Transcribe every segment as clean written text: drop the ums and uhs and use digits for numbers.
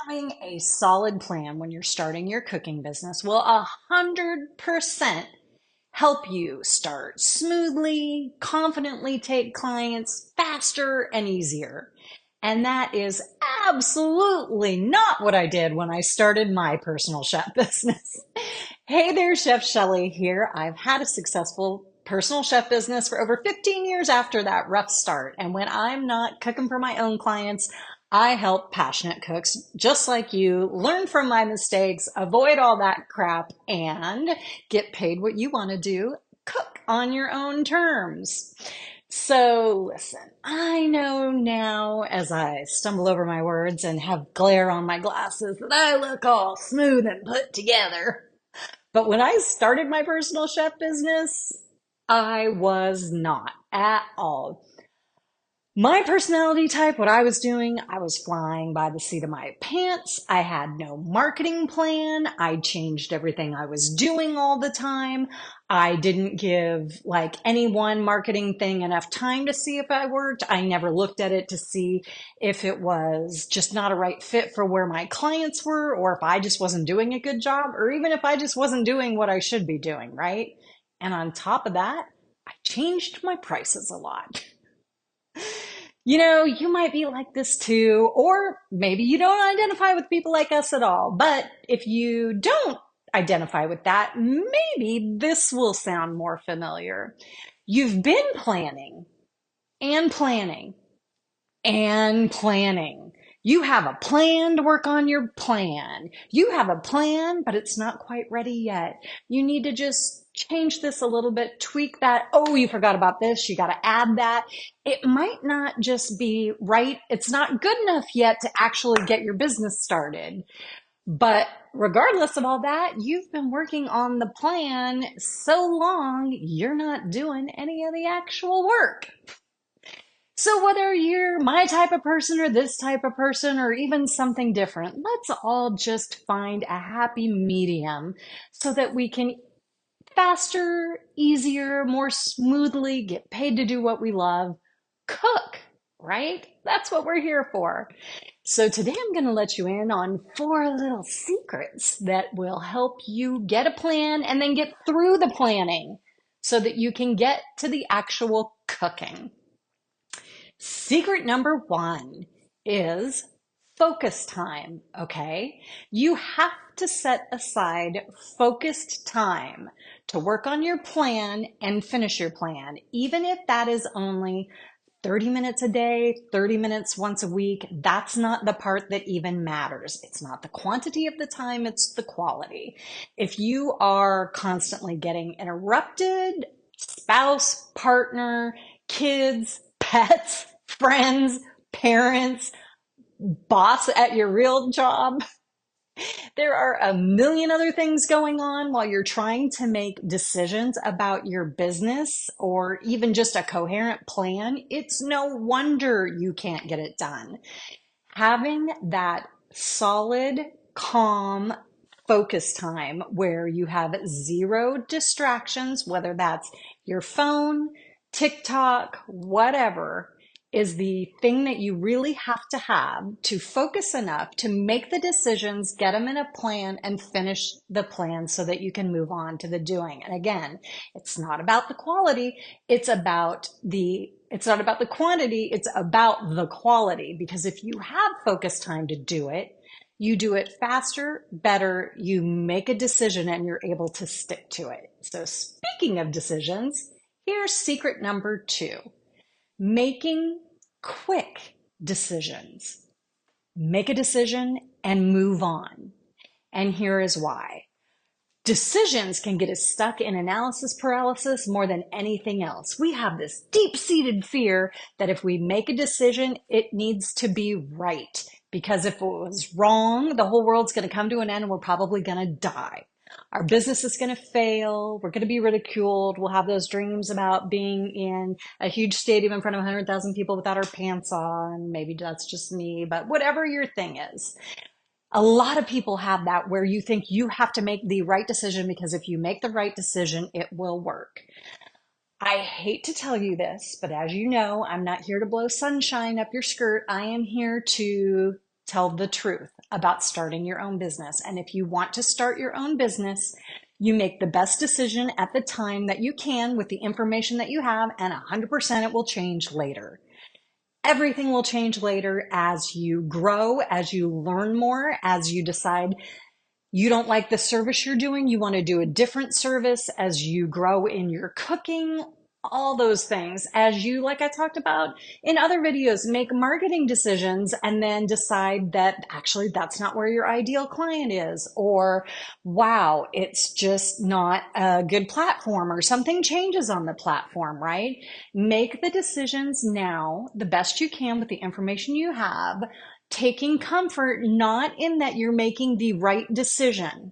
Having a solid plan when you're starting your cooking business will 100% help you start smoothly, confidently take clients faster and easier. And that is absolutely not what I did when I started my personal chef business. Hey there, Chef Shelley here. I've had a successful personal chef business for over 15 years after that rough start. And when I'm not cooking for my own clients, I help passionate cooks just like you learn from my mistakes, avoid all that crap, and get paid what you want to do. Cook on your own terms. So listen, I know now as I stumble over my words and have glare on my glasses that I look all smooth and put together. But when I started my personal chef business, I was not at all. My personality type, what I was doing, I was flying by the seat of my pants. I had no marketing plan. I changed everything I was doing all the time. I didn't give like any one marketing thing enough time to see if I worked. I never looked at it to see if it was just not a right fit for where my clients were, or if I just wasn't doing a good job, or even if I just wasn't doing what I should be doing, right? And on top of that, I changed my prices a lot. You might be like this too, or maybe you don't identify with people like us at all. But if you don't identify with that, maybe this will sound more familiar. You've been planning and planning and planning. You have a plan to work on your plan. You have a plan, but it's not quite ready yet. You need to just change this a little bit, tweak that. Oh, you forgot about this. You got to add that. It might not just be right. It's not good enough yet to actually get your business started. But regardless of all that, you've been working on the plan so long, you're not doing any of the actual work. So whether you're my type of person or this type of person or even something different, let's all just find a happy medium so that we can faster, easier, more smoothly get paid to do what we love, cook, right? That's what we're here for. So today I'm going to let you in on 4 little secrets that will help you get a plan and then get through the planning so that you can get to the actual cooking. Secret number 1 is focus time, okay? You have to set aside focused time to work on your plan and finish your plan, even if that is only 30 minutes a day, 30 minutes once a week. That's not the part that even matters. It's not the quantity of the time, it's the quality. If you are constantly getting interrupted, spouse, partner, kids, pets, friends, parents, boss at your real job, there are a million other things going on while you're trying to make decisions about your business or even just a coherent plan. It's no wonder you can't get it done. Having that solid, calm, focus time where you have zero distractions, whether that's your phone, TikTok, whatever, is the thing that you really have to focus enough to make the decisions, get them in a plan, and finish the plan so that you can move on to the doing. And again, it's not about the quality, it's not about the quantity, it's about the quality. Because if you have focused time to do it, you do it faster, better, you make a decision and you're able to stick to it. So speaking of decisions, here's secret number 2. Making quick decisions. Make a decision and move on. And here is why. Decisions can get us stuck in analysis paralysis more than anything else. We have this deep-seated fear that if we make a decision, it needs to be right. Because if it was wrong, the whole world's going to come to an end and we're probably going to die. Our business is going to fail. We're going to be ridiculed. We'll have those dreams about being in a huge stadium in front of 100,000 people without our pants on. Maybe that's just me, but whatever your thing is. A lot of people have that where you think you have to make the right decision because if you make the right decision, it will work. I hate to tell you this, but as you know, I'm not here to blow sunshine up your skirt. I am here to tell the truth about starting your own business. And if you want to start your own business, you make the best decision at the time that you can with the information that you have, and 100% it will change later. Everything will change later as you grow, as you learn more, as you decide you don't like the service you're doing, you want to do a different service as you grow in your cooking, all those things. As you, like I talked about in other videos, make marketing decisions and then decide that actually that's not where your ideal client is, or wow, it's just not a good platform, or something changes on the platform, right? Make the decisions now the best you can with the information you have, taking comfort not in that you're making the right decision,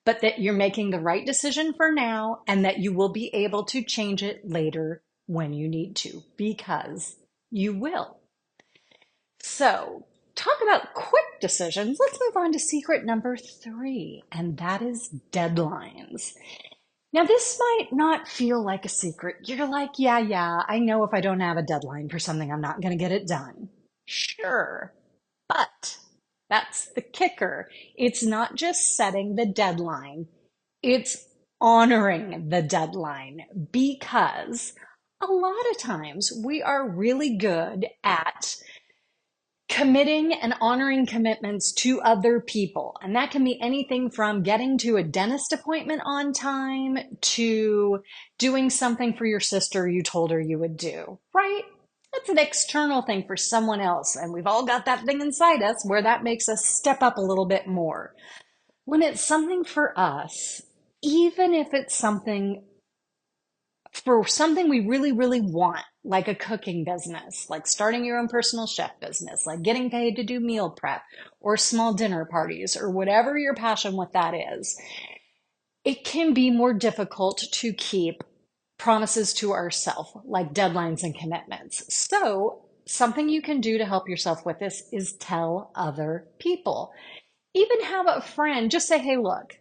but that you're making the right decision for now and that you will be able to change it later when you need to, because you will. So, talk about quick decisions. Let's move on to secret number 3, and that is deadlines. Now, this might not feel like a secret. You're like, yeah, I know if I don't have a deadline for something, I'm not going to get it done. Sure. But that's the kicker. It's not just setting the deadline, it's honoring the deadline, because a lot of times we are really good at committing and honoring commitments to other people. And that can be anything from getting to a dentist appointment on time to doing something for your sister you told her you would do, right? That's an external thing for someone else. And we've all got that thing inside us where that makes us step up a little bit more. When it's something for us, even if it's something for something we really, really want, like a cooking business, like starting your own personal chef business, like getting paid to do meal prep or small dinner parties or whatever your passion with that is, it can be more difficult to keep promises to ourselves, like deadlines and commitments. So something you can do to help yourself with this is tell other people. Even have a friend, just say, hey, look,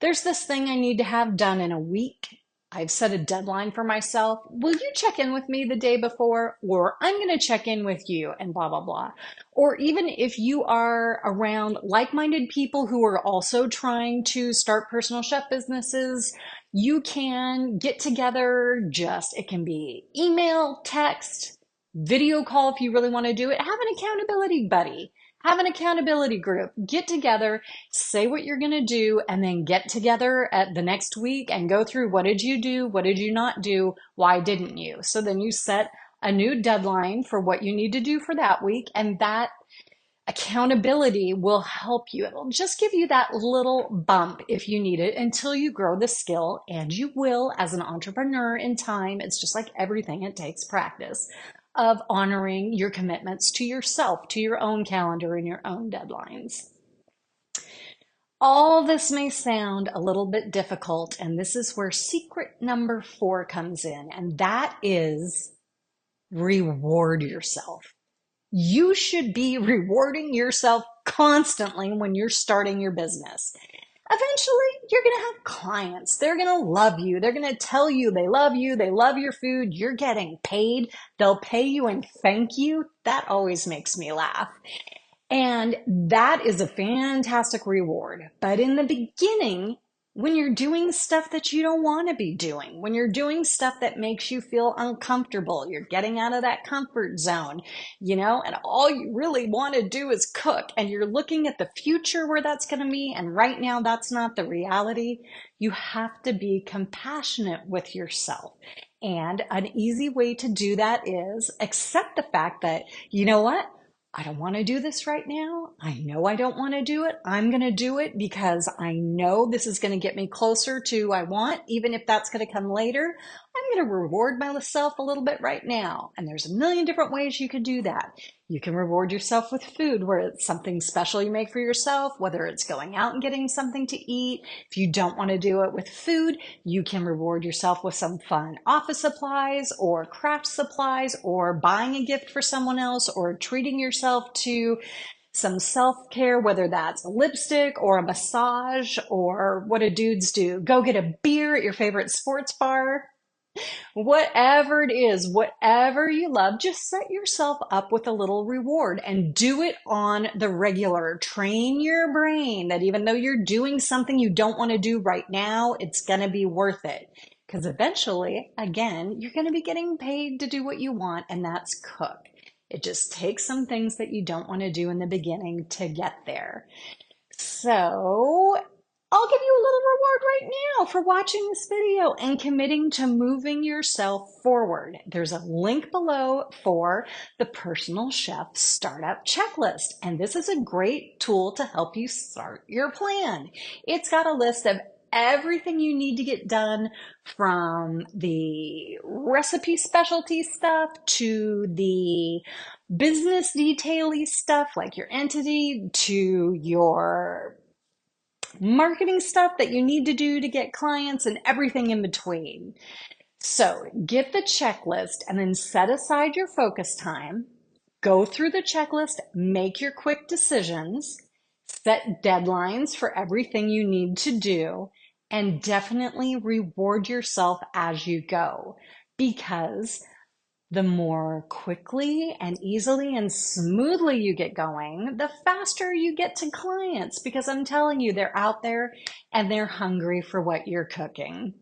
there's this thing I need to have done in a week. I've set a deadline for myself. Will you check in with me the day before? Or I'm going to check in with you and blah, blah, blah. Or even if you are around like-minded people who are also trying to start personal chef businesses, you can get together. It can be email, text, video call if you really want to do it. Have an accountability buddy. Have an accountability group, get together, say what you're going to do, and then get together at the next week and go through what did you do? What did you not do? Why didn't you? So then you set a new deadline for what you need to do for that week. And that accountability will help you. It'll just give you that little bump if you need it until you grow the skill, and you will as an entrepreneur in time. It's just like everything, it takes practice of honoring your commitments to yourself, to your own calendar and your own deadlines. All this may sound a little bit difficult, and this is where secret number 4 comes in, and that is reward yourself. You should be rewarding yourself constantly when you're starting your business. Eventually, you're going to have clients. They're going to love you. They're going to tell you they love you. They love your food. You're getting paid. They'll pay you and thank you. That always makes me laugh. And that is a fantastic reward. But in the beginning, when you're doing stuff that you don't want to be doing, when you're doing stuff that makes you feel uncomfortable, you're getting out of that comfort zone, and all you really want to do is cook, and you're looking at the future where that's going to be, and right now that's not the reality, you have to be compassionate with yourself. And an easy way to do that is accept the fact that, you know what? I don't want to do this right now. I know I don't want to do it. I'm going to do it because I know this is going to get me closer to I want, even if that's going to come later. I'm going to reward myself a little bit right now. And there's a million different ways you could do that. You can reward yourself with food, where it's something special you make for yourself, whether it's going out and getting something to eat. If you don't want to do it with food, you can reward yourself with some fun office supplies or craft supplies, or buying a gift for someone else, or treating yourself to some self-care, whether that's a lipstick or a massage, or what do dudes do? Go get a beer at your favorite sports bar. Whatever it is, whatever you love, just set yourself up with a little reward and do it on the regular. Train your brain that even though you're doing something you don't want to do right now, it's going to be worth it. Because eventually, again, you're going to be getting paid to do what you want, and that's cook. It just takes some things that you don't want to do in the beginning to get there. So I'll give you a little reward right now for watching this video and committing to moving yourself forward. There's a link below for the Personal Chef Startup Checklist. And this is a great tool to help you start your plan. It's got a list of everything you need to get done, from the recipe specialty stuff to the business detaily stuff like your entity, to your marketing stuff that you need to do to get clients, and everything in between. So get the checklist and then set aside your focus time. Go through the checklist, make your quick decisions, set deadlines for everything you need to do, and definitely reward yourself as you go, because the more quickly and easily and smoothly you get going, the faster you get to clients, because I'm telling you, they're out there and they're hungry for what you're cooking.